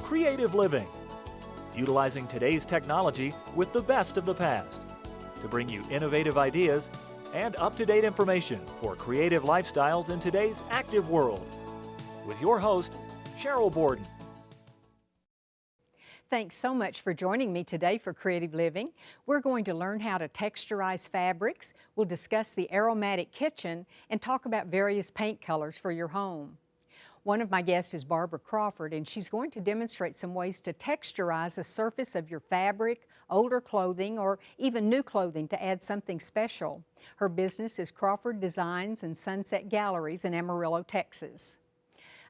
Creative Living, utilizing today's technology with the best of the past to bring you innovative ideas and up-to-date information for creative lifestyles in today's active world. With your host, Sheryl Borden. Thanks so much for joining me today for Creative Living. We're going to learn how to texturize fabrics, we'll discuss the aromatic kitchen, and talk about various paint colors for your home. One of my guests is Barbara Crawford, and she's going to demonstrate some ways to texturize the surface of your fabric, older clothing, or even new clothing to add something special. Her business is Crawford Designs and Sunset Galleries in Amarillo, Texas.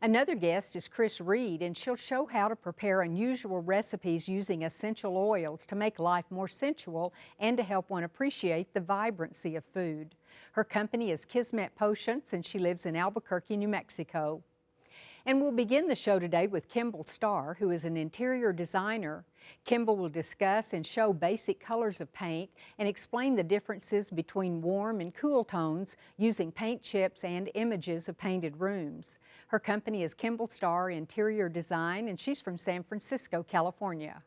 Another guest is Chris Reed, and she'll show how to prepare unusual recipes using essential oils to make life more sensual and to help one appreciate the vibrancy of food. Her company is Kismet Potions, and she lives in Albuquerque, New Mexico. And we'll begin the show today with Kimball Starr, who is an interior designer. Kimball will discuss and show basic colors of paint and explain the differences between warm and cool tones using paint chips and images of painted rooms. Her company is Kimball Starr Interior Design, and she's from San Francisco, California.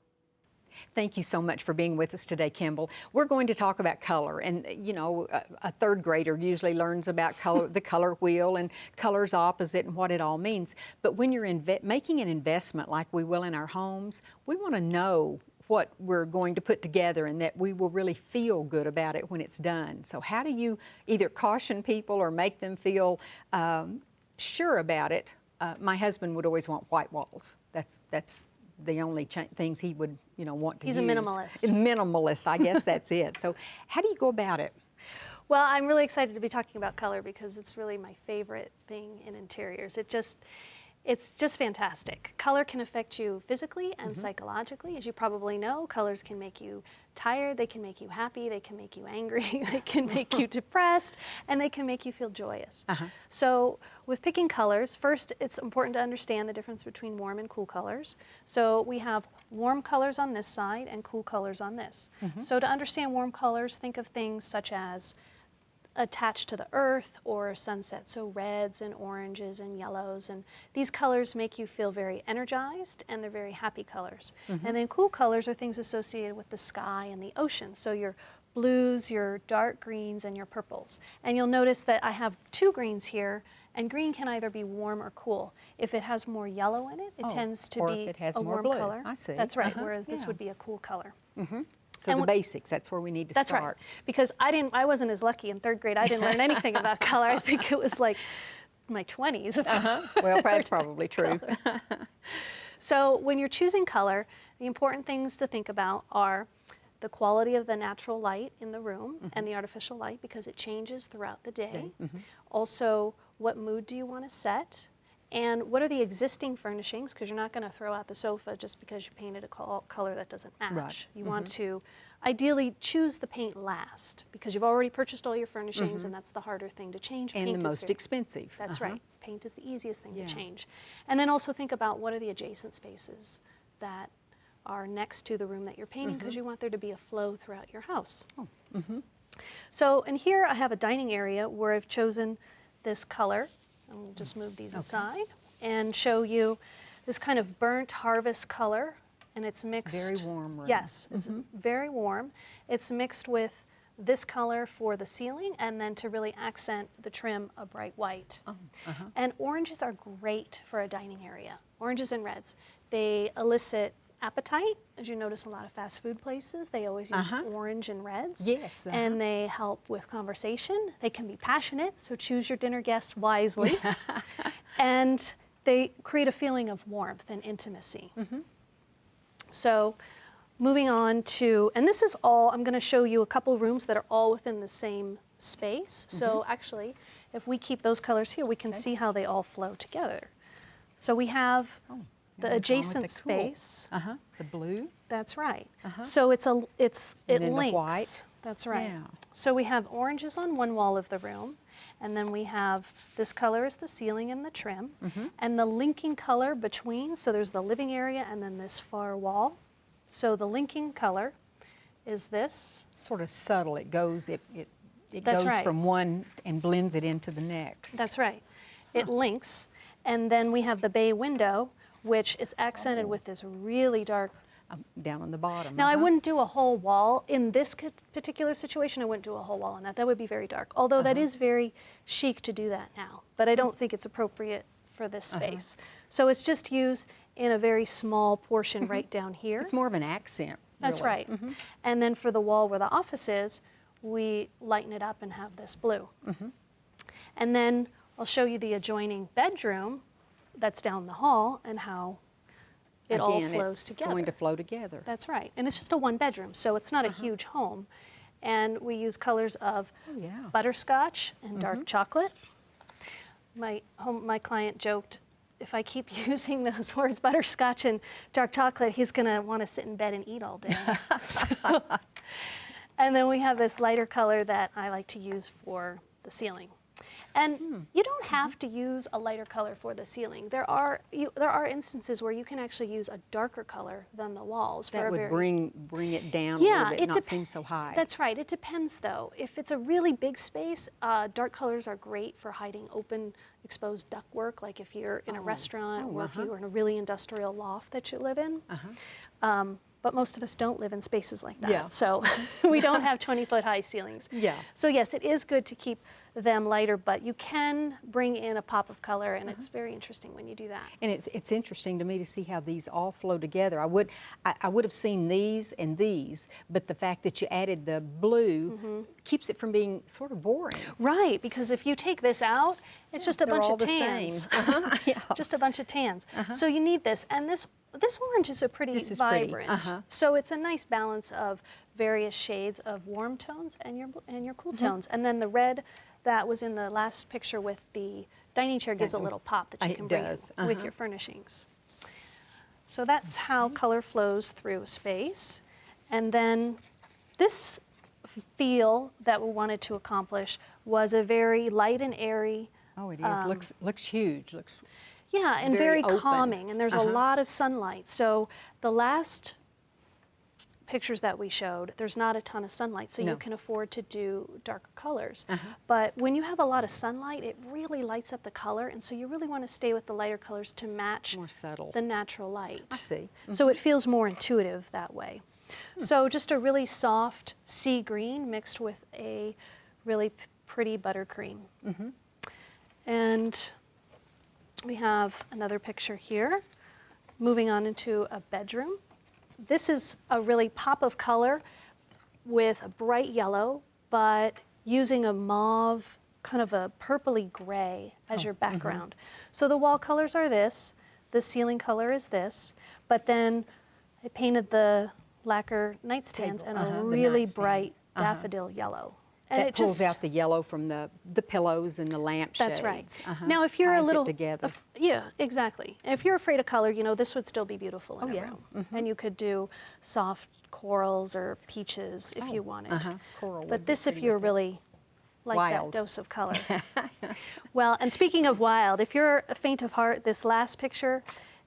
Thank you so much for being with us today, Kimball. We're going to talk about color, and you know, a third grader usually learns about color, the color wheel and colors opposite and what it all means. But when you're making an investment like we will in our homes, we want to know what we're going to put together and that we will really feel good about it when it's done. So how do you either caution people or make them feel sure about it? My husband would always want white walls. That's the only things he would, want to use. He's a minimalist. Minimalist, I guess that's it. So how do you go about it? Well, I'm really excited to be talking about color because it's really my favorite thing in interiors. It's just fantastic. Color can affect you physically and psychologically. As you probably know, colors can make you tired, they can make you happy, they can make you angry, they can make you depressed, and they can make you feel joyous. So with picking colors, first it's important to understand the difference between warm and cool colors. So we have warm colors on this side and cool colors on this. So to understand warm colors, think of things such as attached to the earth or sunset, so reds and oranges and yellows, and these colors make you feel very energized and they're very happy colors. And then cool colors are things associated with the sky and the ocean, so your blues, your dark greens, and your purples. And you'll notice that I have two greens here, and green can either be warm or cool. If it has more yellow in it, it tends to be it has a more warm blue. color. I see. That's right, whereas this would be a cool color. So the basics, that's where we need to start. That's right, because I wasn't as lucky in third grade. I didn't learn anything about color. I think it was like my 20s. Well, that's probably true. So when you're choosing color, the important things to think about are the quality of the natural light in the room and the artificial light, because it changes throughout the day. Also, what mood do you want to set? And what are the existing furnishings? Because you're not going to throw out the sofa just because you painted a color that doesn't match. Right. You want to ideally choose the paint last, because you've already purchased all your furnishings, and that's the harder thing to change. And paint the most expensive. That's right. Paint is the easiest thing to change. And then also think about what are the adjacent spaces that are next to the room that you're painting, because you want there to be a flow throughout your house. So, and here I have a dining area where I've chosen this color. I'll just move these aside and show you this kind of burnt harvest color, and it's mixed. It's very warm room. Yes, it's very warm. It's mixed with this color for the ceiling, and then to really accent the trim, a bright white. And oranges are great for a dining area. Oranges and reds, they elicit appetite. As you notice, a lot of fast food places, they always use orange and reds. Yes. And they help with conversation. They can be passionate, so choose your dinner guests wisely. And they create a feeling of warmth and intimacy. So moving on to, and this is all, I'm going to show you a couple rooms that are all within the same space. So actually, if we keep those colors here, we can see how they all flow together. So we have the adjacent space. The blue. That's right. So it links. The white. That's right. Yeah. So we have oranges on one wall of the room, and then we have this color is the ceiling and the trim, and the linking color between. So there's the living area and then this far wall. So the linking color is this. Sort of subtle. It goes. It That's goes right. from one and blends it into the next. That's right. It links, and then we have the bay window, which it's accented with this really dark. Down on the bottom. Now I wouldn't do a whole wall in this particular situation. I wouldn't do a whole wall on that. That would be very dark. Although that is very chic to do that now, but I don't think it's appropriate for this space. So it's just used in a very small portion right down here. It's more of an accent. That's really. right. And then for the wall where the office is, we lighten it up and have this blue. And then I'll show you the adjoining bedroom that's down the hall and how it all flows together. It's going to flow together. That's right. And it's just a one bedroom, so it's not a huge home. And we use colors of butterscotch and dark chocolate. My client joked, if I keep using those words, butterscotch and dark chocolate, he's going to want to sit in bed and eat all day. And then we have this lighter color that I like to use for the ceiling. And you don't have to use a lighter color for the ceiling. There are instances where you can actually use a darker color than the walls. That would bring it down a little bit, not seem so high. That's right. It depends, though. If it's a really big space, dark colors are great for hiding open, exposed ductwork, like if you're in a restaurant or if you're in a really industrial loft that you live in. But most of us don't live in spaces like that. So we don't have 20-foot high ceilings. So yes, it is good to keep them lighter, but you can bring in a pop of color, and it's very interesting when you do that. And it's interesting to me to see how these all flow together. I would have seen these and these, but the fact that you added the blue keeps it from being sort of boring. Right, because if you take this out, it's just a bunch of tans. Just a bunch of tans. So you need this, and this orange is a pretty vibrant. So it's a nice balance of various shades of warm tones and your cool tones. And then the red that was in the last picture with the dining chair gives a little pop that you can bring in with your furnishings. So that's how color flows through a space. And then this feel that we wanted to accomplish was a very light and airy. Oh, it is. Looks huge. Yeah, and very open. calming, and there's a lot of sunlight. So the last pictures that we showed, there's not a ton of sunlight, so you can afford to do darker colors. But when you have a lot of sunlight, it really lights up the color, and so you really want to stay with the lighter colors to match more subtle. The natural light. I see. So it feels more intuitive that way. So just a really soft sea green mixed with a really pretty buttercream. And we have another picture here, moving on into a bedroom. This is a really pop of color with a bright yellow, but using a mauve, kind of a purpley gray as your background. So the wall colors are this, the ceiling color is this, but then I painted the lacquer nightstands in a really bright daffodil yellow. And it pulls out the yellow from the pillows and the lampshades. That's right. Now, if you're a little together. Yeah, exactly. If you're afraid of color, you know, this would still be beautiful in a room. And you could do soft corals or peaches if you wanted. Coral but this, if you're really like wild. that dose of color. Well, and speaking of wild, if you're faint of heart, this last picture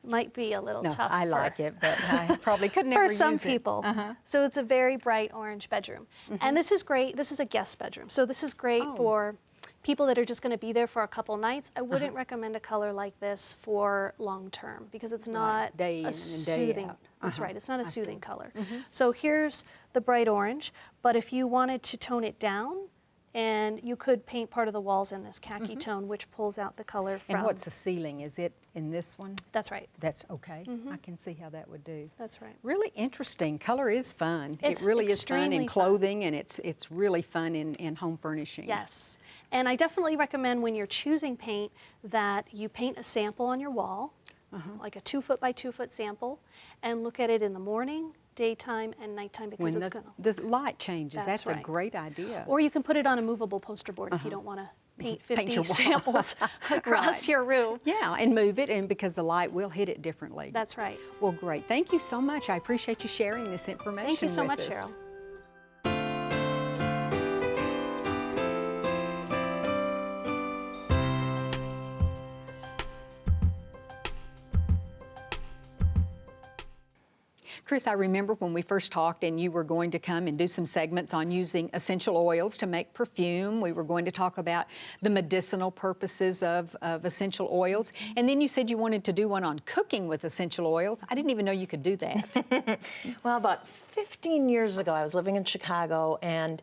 might be a little tough. I like it, but I probably could never use it. For some people. So it's a very bright orange bedroom. And this is great. This is a guest bedroom. So this is great for people that are just going to be there for a couple nights. I wouldn't recommend a color like this for long term because it's not a soothing. That's right. It's not a soothing color. So here's the bright orange. But if you wanted to tone it down, and you could paint part of the walls in this khaki tone, which pulls out the color from... And what's the ceiling? Is it in this one? That's right. That's okay. I can see how that would do. That's right. Really interesting. Color is fun. It's it really is fun in extremely clothing, and it's really fun in home furnishings. Yes. And I definitely recommend when you're choosing paint that you paint a sample on your wall, like a 2-foot by 2-foot sample, and look at it in the morning, daytime, and nighttime because when the light changes. That's a great idea. Or you can put it on a movable poster board if you don't want to paint 50 samples across your room. Yeah, and move it, and because the light will hit it differently. That's right. Well, great. Thank you so much. I appreciate you sharing this information with us. Thank you so much, Sheryl. Chris, I remember when we first talked and you were going to come and do some segments on using essential oils to make perfume. We were going to talk about the medicinal purposes of essential oils. And then you said you wanted to do one on cooking with essential oils. I didn't even know you could do that. Well, about 15 years ago, I was living in Chicago, and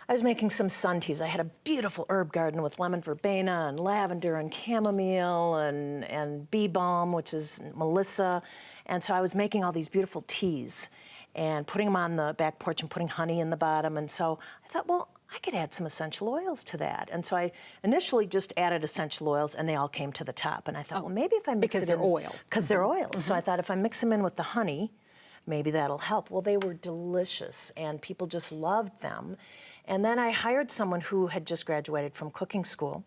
I was making some sun teas. I had a beautiful herb garden with lemon verbena and lavender and chamomile and bee balm, which is melissa. And so I was making all these beautiful teas and putting them on the back porch and putting honey in the bottom. And so I thought, well, I could add some essential oils to that. And so I initially just added essential oils, and they all came to the top. And I thought, well, maybe if I mix it in. Because they're oil. Because they're oil. So I thought if I mix them in with the honey, maybe that'll help. Well, they were delicious, and people just loved them. And then I hired someone who had just graduated from cooking school.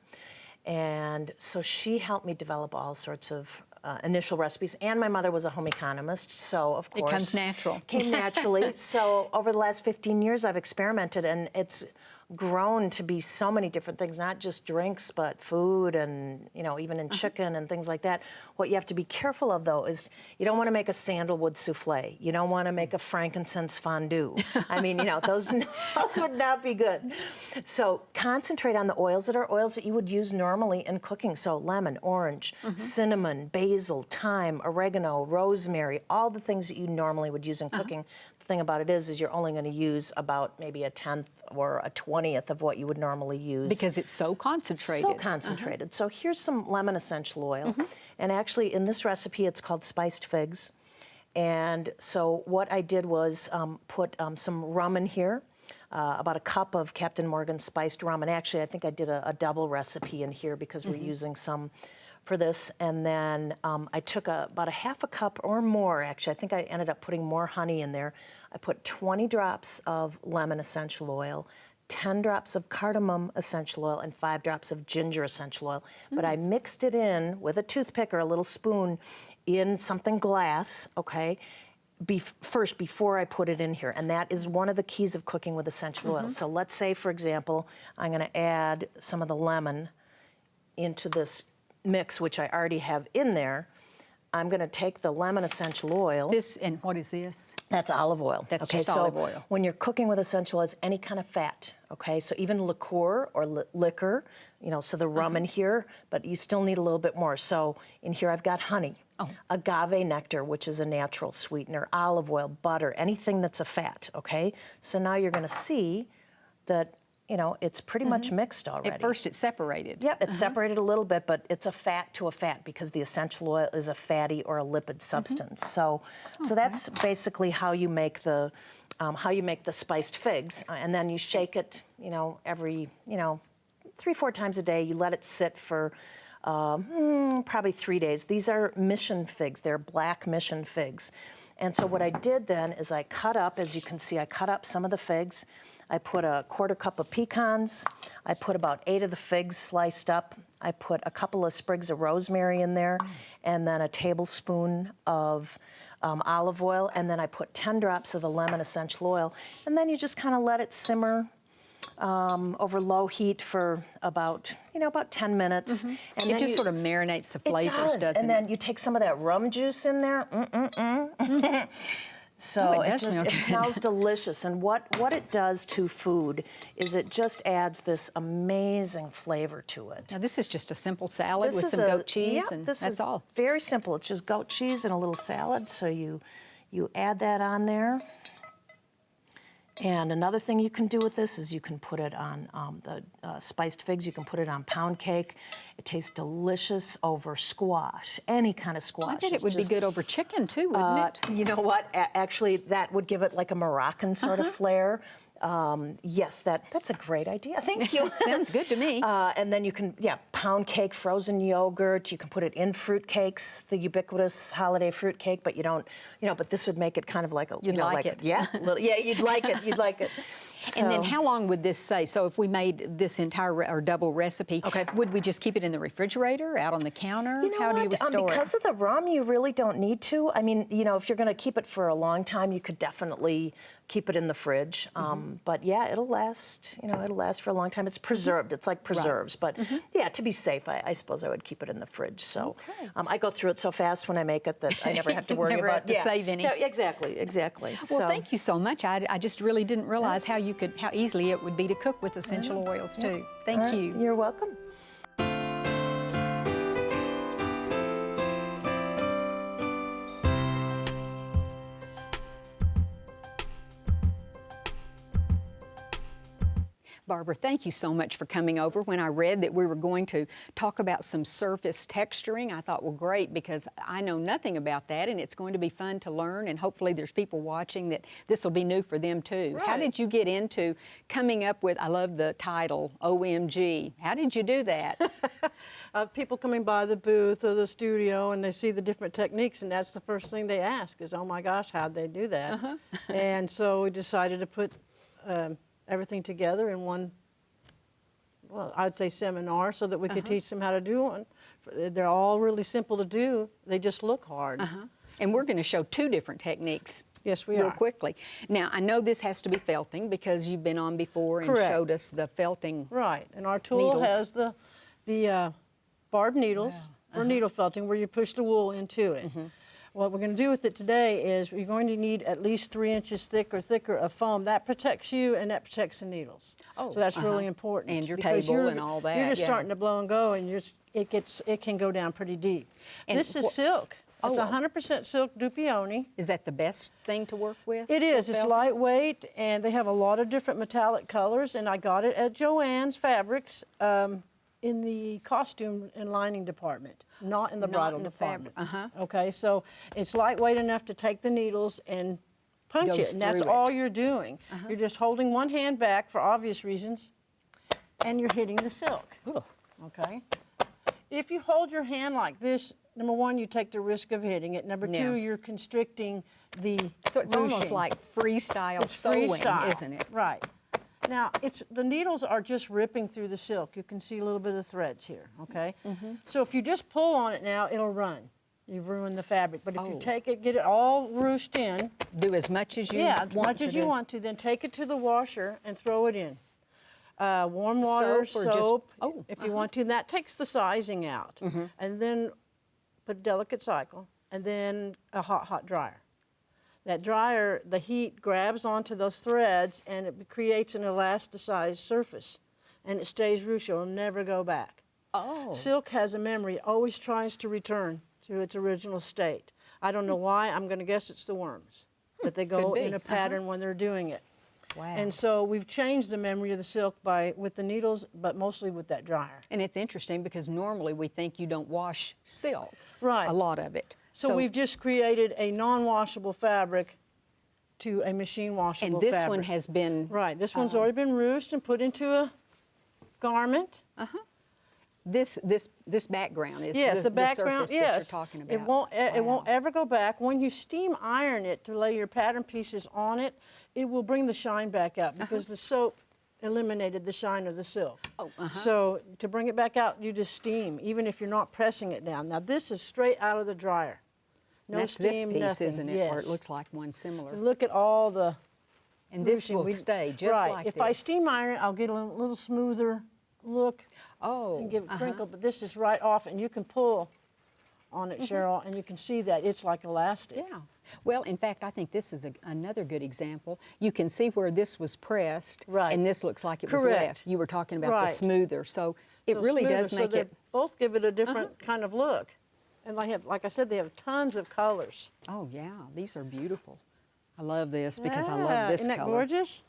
And so she helped me develop all sorts of initial recipes. And my mother was a home economist, so of course. It comes natural. Came naturally. So over the last 15 years, I've experimented, and it's grown to be so many different things, not just drinks, but food and, you know, even in chicken and things like that. What you have to be careful of, though, is you don't want to make a sandalwood souffle. You don't want to make a frankincense fondue. I mean, you know, those would not be good. So concentrate on the oils that are oils that you would use normally in cooking. So lemon, orange, cinnamon, basil, thyme, oregano, rosemary, all the things that you normally would use in cooking. The thing about it is you're only going to use about maybe a 10th or a 20th of what you would normally use. Because it's so concentrated. So concentrated. So here's some lemon essential oil. And actually in this recipe, it's called spiced figs. And so what I did was put some rum in here, about a cup of Captain Morgan spiced rum. And actually, I think I did a double recipe in here because we're using some for this. And then I took about a half a cup or more, actually. I think I ended up putting more honey in there. I put 20 drops of lemon essential oil, 10 drops of cardamom essential oil, and 5 drops of ginger essential oil. But I mixed it in with a toothpick or a little spoon in something glass, okay, first before I put it in here. And that is one of the keys of cooking with essential oils. So let's say, for example, I'm going to add some of the lemon into this mix, which I already have in there. I'm going to take the lemon essential oil. And what is this? That's olive oil. That's just olive oil. When you're cooking with essential oils, any kind of fat, okay? So even liqueur or liquor, you know, so the rum in here, but you still need a little bit more. So in here I've got honey, agave nectar, which is a natural sweetener, olive oil, butter, anything that's a fat, okay? So now you're going to see that, you know, it's pretty much mixed already. At first it's separated. Yep, it's separated a little bit, but it's a fat to a fat because the essential oil is a fatty or a lipid substance. So that's basically how you make the spiced figs, and then you shake it, you know, every 3-4 times a day. You let it sit for probably 3 days. These are mission figs. They're black mission figs. And so what I did then is I cut up, as you can see, I cut up some of the figs. I put a 1/4 cup of pecans. I put about 8 of the figs sliced up. I put a couple of sprigs of rosemary in there, and then a tablespoon of olive oil, and then I put 10 drops of the lemon essential oil. And then you just kind of let it simmer over low heat for about 10 minutes. And it just sort of marinates the flavors, doesn't it? And then you take some of that rum juice in there. So it smells delicious. And what it does to food is it just adds this amazing flavor to it. Now this is just a simple salad with some goat cheese, and that's all. Very simple. It's just goat cheese and a little salad. So you add that on there. And another thing you can do with this is you can put it on the spiced figs. You can put it on pound cake. It tastes delicious over squash, any kind of squash. I bet it would be good over chicken too, wouldn't it? You know what? Actually, that would give it like a Moroccan sort of flair. Yes, that's a great idea. Thank you. Sounds good to me. And then you can, pound cake, frozen yogurt. You can put it in fruit cakes, the ubiquitous holiday fruit cake, but you don't, but this would make it kind of like a, You'd like it. Yeah, you'd like it. You'd like it. So, and then how long would this say? So if we made this entire or double recipe, would we just keep it in the refrigerator, out on the counter? How do you store it? Because of the rum, you really don't need to. I mean, if you're going to keep it for a long time, you could definitely keep it in the fridge. But yeah, it'll last, it'll last for a long time. It's preserved. It's like preserves. But yeah, to be safe, I suppose I would keep it in the fridge. So I go through it so fast when I make it that I never have to worry never about have to save any. Yeah, exactly. Well, thank you so much. I just really didn't realize how easily it would be to cook with essential oils too. Thank you. You're welcome. Barbara, thank you so much for coming over. When I read that we were going to talk about some surface texturing, I thought, well, great, because I know nothing about that, and it's going to be fun to learn, and hopefully there's people watching that this will be new for them too. Right. How did you get into coming up with, I love the title, OMG. How did you do that? People coming by the booth or the studio and they see the different techniques, and that's the first thing they ask is, oh my gosh, how'd they do that? And so we decided to put everything together in one, well, I'd say seminar, so that we could teach them how to do one. They're all really simple to do. They just look hard. And we're going to show two different techniques. Yes, we real are. quickly. Now, I know this has to be felting because you've been on before and Correct. showed us the felting. Right, and our tool needles. has the barbed needles for needle felting, where you push the wool into it. What we're going to do with it today is you're going to need at least 3 inches thick or thicker of foam. That protects you and that protects the needles. Oh, so that's really important. And your because table and all that, You're just yeah. starting to blow and go, and it can go down pretty deep. And this is silk. It's 100% silk dupioni. Is that the best thing to work with? It is. It's felting? lightweight, and they have a lot of different metallic colors, and I got it at Joann's Fabrics in the costume and lining department, not in the bridal in the department. fabric. Okay, so it's lightweight enough to take the needles and punch Goes it, and that's through it. all you're doing. You're just holding one hand back for obvious reasons, and you're hitting the silk. Okay? If you hold your hand like this, number one, you take the risk of hitting it. Number Yeah. two, you're constricting the So it's almost ruching. like freestyle It's sewing, freestyle, isn't it? Right. Now, the needles are just ripping through the silk. You can see a little bit of threads here, okay? So if you just pull on it now, it'll run. You've ruined the fabric. But if you take it, get it all ruched in. Do as much as you Yeah, as want much to as you do. want to, then take it to the washer and throw it in. Warm water, Soap or just- soap, oh, if you want to. And that takes the sizing out. And then put a delicate cycle, and then a hot dryer. That dryer, the heat grabs onto those threads and it creates an elasticized surface, and it stays ruched. It'll never go back. Oh. Silk has a memory, always tries to return to its original state. I don't know why, I'm going to guess it's the worms, but they go Could be. in a pattern when they're doing it. Wow. And so we've changed the memory of the silk with the needles, but mostly with that dryer. And it's interesting because normally we think you don't wash silk. Right. A lot of it. So we've just created a non-washable fabric to a machine washable And this fabric. one has been Right, this one's already been ruched and put into a garment. this background is Yes, the surface background, yes. that you're talking about. It won't ever go back. When you steam iron it to lay your pattern pieces on it, it will bring the shine back out because the soap eliminated the shine of the silk. So to bring it back out, you just steam, even if you're not pressing it down. Now this is straight out of the dryer. No That's steam, this piece, nothing. isn't it? Yes. Or it looks like one similar. Look at all the And this ruching. will stay just right. like If this. I steam iron it, I'll get a little smoother look Oh. and give it crinkle, but this is right off, and you can pull on it, Cheryl, and you can see that it's like elastic. Yeah. Well, in fact, I think this is another good example. You can see where this was pressed, Right. and this looks like it was Correct. left. You were talking about the Right. smoother, so it So really smoother, does so make they it. both give it a different kind of look. And they have, like I said, they have tons of colors. Oh yeah, these are beautiful. I love this because I Yeah, love this isn't that color. gorgeous?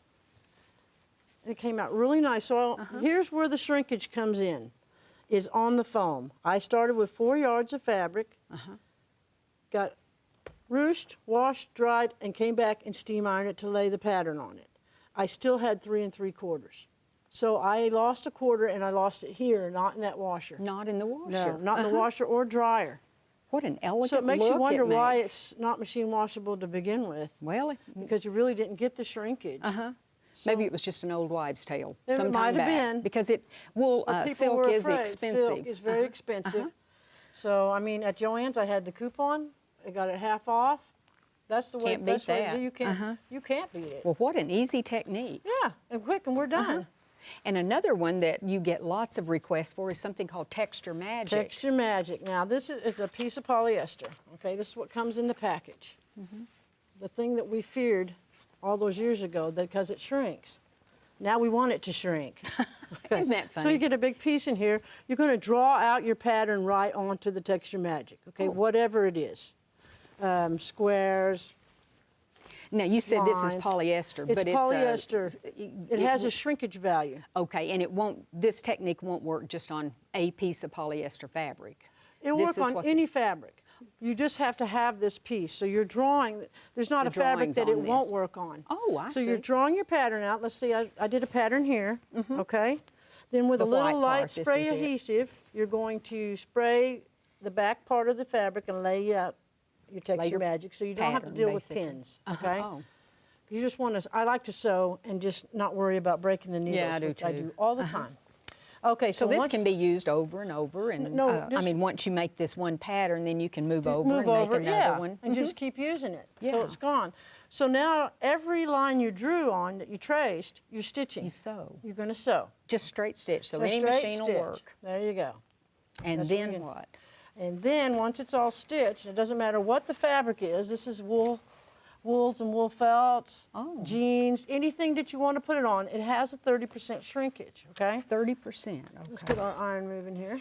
It came out really nice. So here's where the shrinkage comes in, is on the foam. I started with 4 yards of fabric, got ruched, washed, dried, and came back and steam ironed it to lay the pattern on it. I still had 3 3/4. So I lost a quarter, and I lost it here, not in that washer. Not in the washer. No, not in the washer or dryer. What an elegant So it makes look you wonder it why makes. it's not machine washable to begin with, Well, because you really didn't get the shrinkage. maybe it was just an old wives' tale. It Sometime might have back, been. because People silk were is afraid. expensive. Silk is very expensive. So, I mean, at Joann's, I had the coupon. I got it half off. That's the way. Can't beat That's what that. you can't. You can't beat it. Well, what an easy technique. Yeah, and quick, and we're done. And another one that you get lots of requests for is something called Texture Magic. Texture Magic. Now, this is a piece of polyester. Okay, this is what comes in the package. The thing that we feared all those years ago, because it shrinks. Now we want it to shrink. Okay. Isn't that funny? So you get a big piece in here. You're going to draw out your pattern right onto the Texture Magic. Okay, whatever it is, squares. Now, you said this is lines. polyester, It's but polyester. It has a shrinkage value. Okay, and it won't. This technique won't work just on a piece of polyester fabric. It'll This work is on any fabric. You just have to have this piece. So you're drawing. There's not The a fabric drawing's that it on won't this. work on. Oh, I So see. you're drawing your pattern out. Let's see. I did a pattern here. Okay. Then with The a little white light part, this spray is it. adhesive, you're going to spray the back part of the fabric and lay out your Texture your Magic, so you don't have to pattern, deal basically. with pins. Okay. Oh. You just want to. I like to sew and just not worry about breaking the needles, Yeah, I do which I too. do all the time. Okay, So this once can be used over and over, and No, I just- mean, once you make this one pattern, then you can move over move and over, make another yeah, one. and just keep using it Yeah. till it's gone. So now every line you drew on that you traced, you're stitching. You sew. You're going to sew. Just straight stitch, so A any straight machine stitch. will work. There you go. And That's then what you- what? And then once it's all stitched, it doesn't matter what the fabric is. This is wools and wool felts, jeans, anything that you want to put it on. It has a 30% shrinkage. Okay. 30%. Let's Okay. get our iron moving here.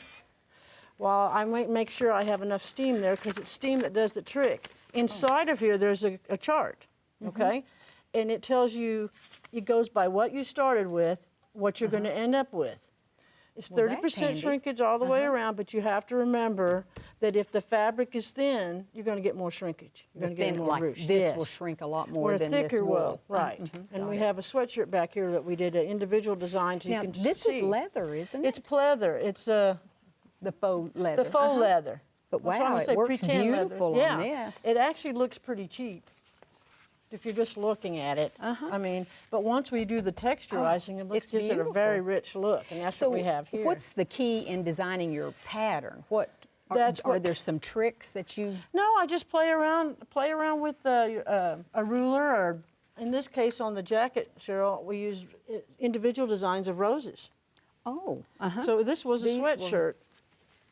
While I might make sure I have enough steam there, because it's steam that does the trick. Inside of here, there's a chart, okay? And it tells you, it goes by what you started with, what you're going to end up with. It's Well, that's 30% handy. shrinkage all the way around, but you have to remember that if the fabric is thin, you're going to get more shrinkage. You're going to get Then, more like, ruche. this Yes. will shrink a lot Or more a than thicker this wool, wool. right? And we have a sweatshirt back here that we did an individual design so Now, you can this see. is leather, isn't it? It's pleather. It's the faux leather. the faux leather. But That's why I'm wow, gonna it say works pretend beautiful leather. on Yeah. this. It actually looks pretty cheap if you're just looking at it. I mean, but once we do the texturizing, it it's gives it a very beautiful. rich look, and that's So what we have here. what's the key in designing your pattern? What are, That's are what- there some tricks that you? No, I just play around with a ruler, or in this case on the jacket, Cheryl, we used individual designs of roses. Oh, So this was a These were- sweatshirt.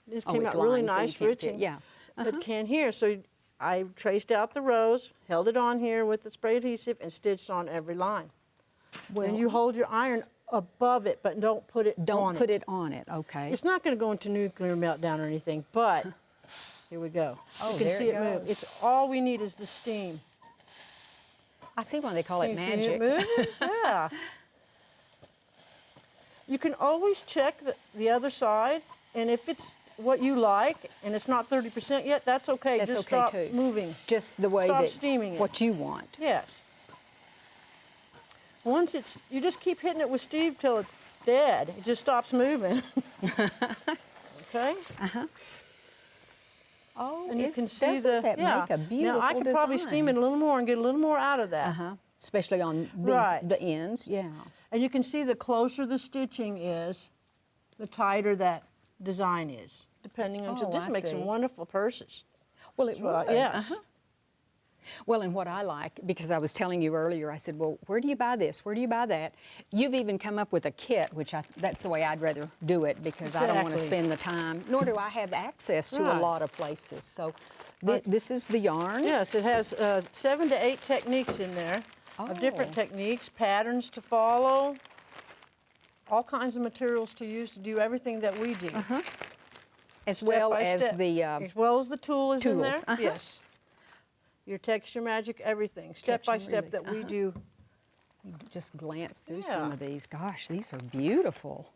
This Oh, came it's out really lined, so you nice, can't rich, see it. and Yeah. it can here. So I traced out the rose, held it on here with the spray adhesive, and stitched on every line. And you hold your iron above it, but don't put it Don't on put it on it. Okay. It's not going to go into nuclear meltdown or anything, but here we go. Oh, you can there see it it move. goes. It's all we need is the steam. I see why they call it Can you see magic. it move? Yeah. You can always check the other side, and if it's what you like and it's not 30% yet, that's okay. That's Just okay stop too. moving. Just the way Stop that steaming it. what you want. Yes. Once it's, you just keep hitting it with steam till it's dead. It just stops moving. Okay? Oh, And you can see doesn't that yeah. make a beautiful Now I could probably steam it a little more and get a little more out of that. Especially on these, Right. the ends, yeah. And you can see the closer the stitching is, the tighter that design is, depending on, so Oh, this I makes some see. wonderful purses. Well, it Well, would. yes. Well, and what I like, because I was telling you earlier, I said, well, where do you buy this? Where do you buy that? You've even come up with a kit, which that's the way I'd rather do it, because I don't want to Exactly. spend the time, nor do I have access to a Right. lot of places. So this is the yarns? Yes, it has 7 to 8 techniques in there, of different Oh. techniques, patterns to follow, all kinds of materials to use to do everything that we do. As Step well by as step. the, As well as the tool is in tools, there. Yes. Your texture magic, everything, step Catch by and step release, that we do. just glance through some Yeah. of these. Gosh, these are beautiful.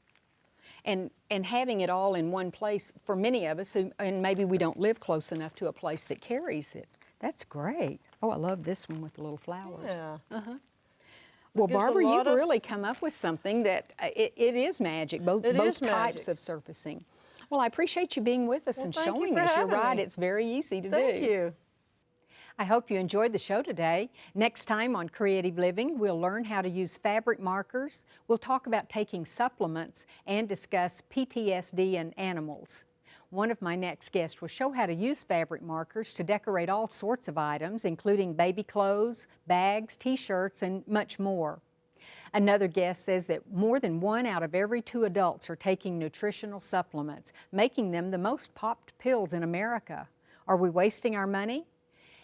And having it all in one place, for many of us, who, and maybe we don't live close enough to a place that carries it, that's great. Oh, I love this one with the little flowers. Yeah. Well, gives a Barbara, lot you've of- really come up with something that it is magic, both It is types magic. of surfacing. Well, I appreciate you being with us Well, and thank you showing for us. You're having right, me. it's very easy to do. Thank you. I hope you enjoyed the show today. Next time on Creative Living, we'll learn how to use fabric markers, we'll talk about taking supplements, and discuss PTSD in animals. One of my next guests will show how to use fabric markers to decorate all sorts of items, including baby clothes, bags, t-shirts, and much more. Another guest says that more than 1 out of every 2 adults are taking nutritional supplements, making them the most popped pills in America. Are we wasting our money?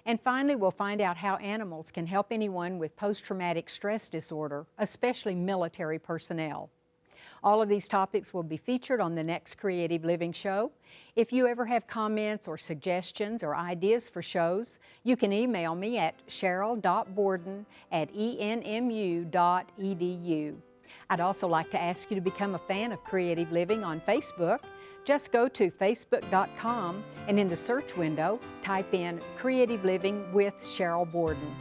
And finally, we'll find out how animals can help anyone with post-traumatic stress disorder, especially military personnel. All of these topics will be featured on the next Creative Living show. If you ever have comments or suggestions or ideas for shows, you can email me at sheryl.borden@enmu.edu. I'd also like to ask you to become a fan of Creative Living on Facebook. Just go to facebook.com and in the search window, type in Creative Living with Sheryl Borden.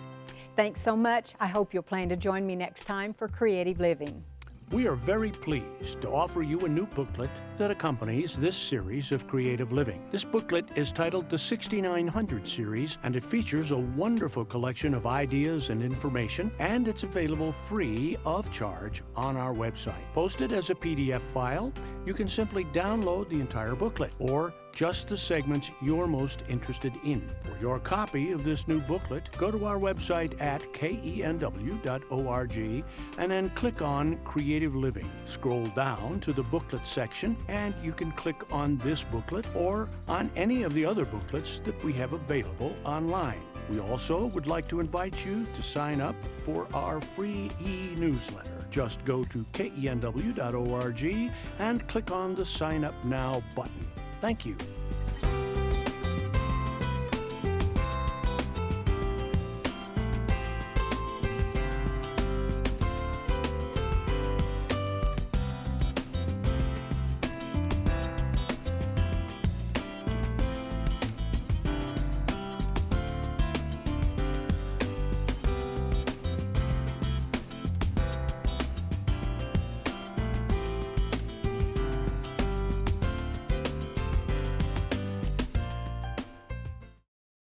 Thanks so much. I hope you'll plan to join me next time for Creative Living. We are very pleased to offer you a new booklet that accompanies this series of Creative Living. This booklet is titled the 6900 series, and it features a wonderful collection of ideas and information, and it's available free of charge on our website. Posted as a PDF file, you can simply download the entire booklet or just the segments you're most interested in. For your copy of this new booklet, go to our website at KENW.org and then click on Creative Living. Scroll down to the booklet section and you can click on this booklet or on any of the other booklets that we have available online. We also would like to invite you to sign up for our free e-newsletter. Just go to KENW.org and click on the Sign Up Now button. Thank you.